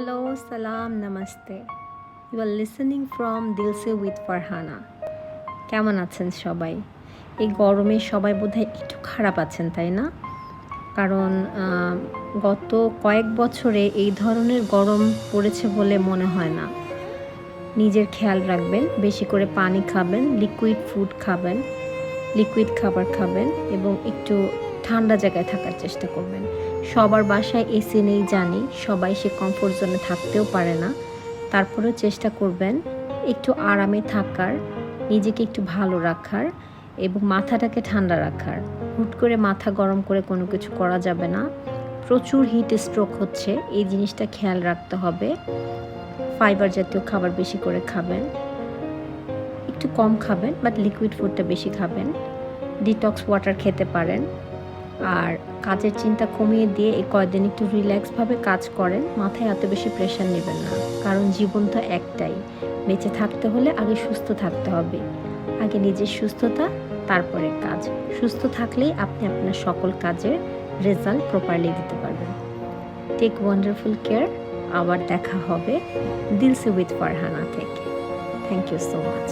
Hello, salam, namaste. You are listening from Dilse with Farhana. কেমন আছেন সবাই? এই গরমে সবাই বোধহয় একটু খারাপ আছেন, তাই না? কারণ গত কয়েক বছরে এই ধরনের গরম পড়েছে বলে মনে হয় না। নিজের খেয়াল রাখবেন, বেশি করে পানি খাবেন, লিকুইড ফুড খাবেন, লিকুইড খাবার খাবেন এবং একটু ঠান্ডা জায়গায় থাকার চেষ্টা করবেন। সবার বাসায় এসি নেই জানি, সবাই সে কমফোর্ট জোনে থাকতেও পারে না। তারপরেও চেষ্টা করবেন একটু আরামে থাকার, নিজেকে একটু ভালো রাখার এবং মাথাটাকে ঠান্ডা রাখার। হুট করে মাথা গরম করে কোনো কিছু করা যাবে না। প্রচুর হিট স্ট্রোক হচ্ছে, এই জিনিসটা খেয়াল রাখতে হবে। ফাইবার জাতীয় খাবার বেশি করে খাবেন, একটু কম খাবেন বাট লিকুইড ফুডটা বেশি খাবেন। ডিটক্স ওয়াটার খেতে পারেন। আর কাজের চিন্তা কমিয়ে দিয়ে এই কয়েকদিন একটু রিল্যাক্সভাবে কাজ করেন, মাথায় এত বেশি প্রেশার নেবেন না। কারণ জীবন তো একটাই, বেঁচে থাকতে হলে আগে সুস্থ থাকতে হবে। আগে নিজের সুস্থতা, তারপরে কাজ। সুস্থ থাকলেই আপনি আপনার সকল কাজের রেজাল্ট প্রপারলি দিতে পারবেন। Take wonderful care. আবার দেখা হবে দিলসে উইথ ফারহানা থেকে। Thank you so much.